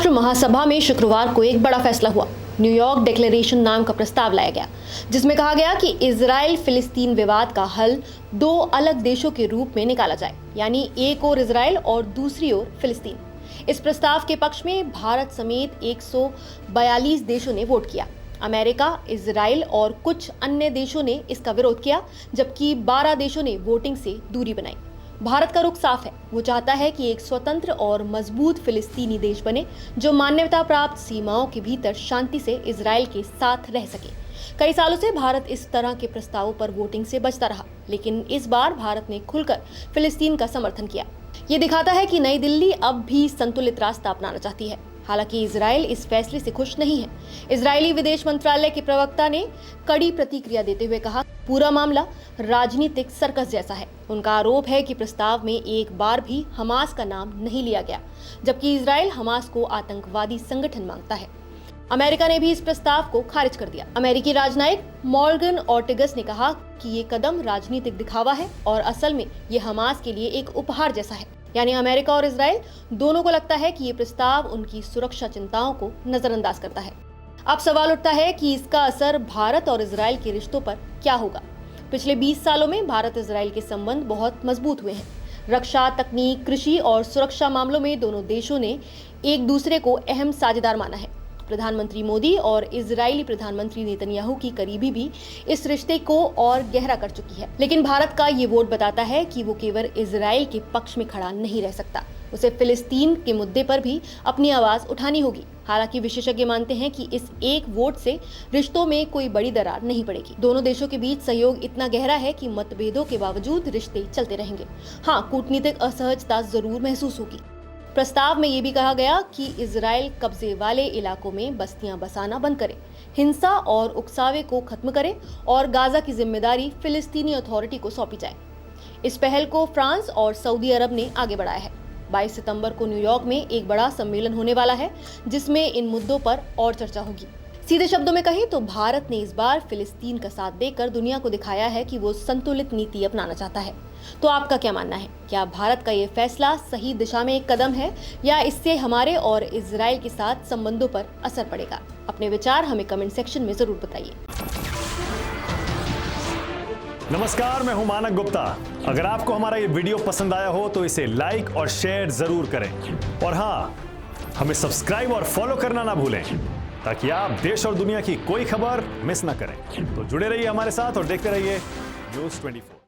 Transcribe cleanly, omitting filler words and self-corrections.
राष्ट्र महासभा में शुक्रवार को एक बड़ा फैसला हुआ। न्यूयॉर्क डिक्लेरेशन नाम का प्रस्ताव लाया गया, जिसमें कहा गया कि इजराइल फिलिस्तीन विवाद का हल दो अलग देशों के रूप में निकाला जाए, यानी एक ओर इजराइल और दूसरी ओर फिलिस्तीन। इस प्रस्ताव के पक्ष में भारत समेत 142 देशों ने वोट किया। अमेरिका, इजराइल और कुछ अन्य देशों ने इसका विरोध किया, जबकि 12 देशों ने वोटिंग से दूरी बनाई। भारत का रुख साफ है। वो चाहता है कि एक स्वतंत्र और मजबूत फिलिस्तीनी देश बने, जो मान्यता प्राप्त सीमाओं के भीतर शांति से इजराइल के साथ रह सके। कई सालों से भारत इस तरह के प्रस्तावों पर वोटिंग से बचता रहा, लेकिन इस बार भारत ने खुलकर फिलिस्तीन का समर्थन किया। ये दिखाता है कि नई दिल्ली अब भी संतुलित रास्ता अपनाना चाहती है। हालांकि इजराइल इस फैसले से खुश नहीं है। इजरायली विदेश मंत्रालय के प्रवक्ता ने कड़ी प्रतिक्रिया देते हुए कहा, पूरा मामला राजनीतिक सर्कस जैसा है। उनका आरोप है कि प्रस्ताव में एक बार भी हमास का नाम नहीं लिया गया, जबकि इजराइल हमास को आतंकवादी संगठन मानता है। अमेरिका ने भी इस प्रस्ताव को खारिज कर दिया। अमेरिकी राजनयिक मॉर्गन ऑर्टिगस ने कहा कि ये कदम राजनीतिक दिखावा है और असल में ये हमास के लिए एक उपहार जैसा है। यानी अमेरिका और इजराइल दोनों को लगता है कि ये प्रस्ताव उनकी सुरक्षा चिंताओं को नजरअंदाज करता है। अब सवाल उठता है कि इसका असर भारत और इजराइल के रिश्तों पर क्या होगा। पिछले 20 सालों में भारत इजराइल के संबंध बहुत मजबूत हुए हैं। रक्षा, तकनीक, कृषि और सुरक्षा मामलों में दोनों देशों ने एक दूसरे को अहम साझेदार माना है। प्रधानमंत्री मोदी और इजरायली प्रधानमंत्री नेतन्याहू की करीबी भी इस रिश्ते को और गहरा कर चुकी है। लेकिन भारत का ये वोट बताता है कि वो केवल इजराइल के पक्ष में खड़ा नहीं रह सकता, उसे फिलिस्तीन के मुद्दे पर भी अपनी आवाज उठानी होगी। हालांकि विशेषज्ञ मानते हैं कि इस एक वोट से रिश्तों में कोई बड़ी दरार नहीं पड़ेगी। दोनों देशों के बीच सहयोग इतना गहरा है कि मतभेदों के बावजूद रिश्ते चलते रहेंगे। हाँ, कूटनीतिक असहजता जरूर महसूस होगी। प्रस्ताव में ये भी कहा गया कि इजराइल कब्जे वाले इलाकों में बस्तियां बसाना बंद करे, हिंसा और उकसावे को खत्म करे और गाजा की जिम्मेदारी फिलिस्तीनी अथॉरिटी को सौंपी जाए। इस पहल को फ्रांस और सऊदी अरब ने आगे बढ़ाया है। 22 सितंबर को न्यूयॉर्क में एक बड़ा सम्मेलन होने वाला है, जिसमें इन मुद्दों पर और चर्चा होगी। सीधे शब्दों में कहें तो भारत ने इस बार फिलिस्तीन का साथ देकर दुनिया को दिखाया है कि वो संतुलित नीति अपनाना चाहता है। तो आपका क्या मानना है? क्या भारत का ये फैसला सही दिशा में एक कदम है, या इससे हमारे और इजराइल के साथ संबंधों पर असर पड़ेगा? अपने विचार हमें कमेंट सेक्शन में जरूर बताइए। नमस्कार, मैं हूं मानक गुप्ता। अगर आपको हमारा ये वीडियो पसंद आया हो तो इसे लाइक और शेयर जरूर करें, और हाँ, हमें सब्सक्राइब और फॉलो करना ना भूलें, ताकि आप देश और दुनिया की कोई खबर मिस ना करें। तो जुड़े रहिए हमारे साथ और देखते रहिए न्यूज़ 24।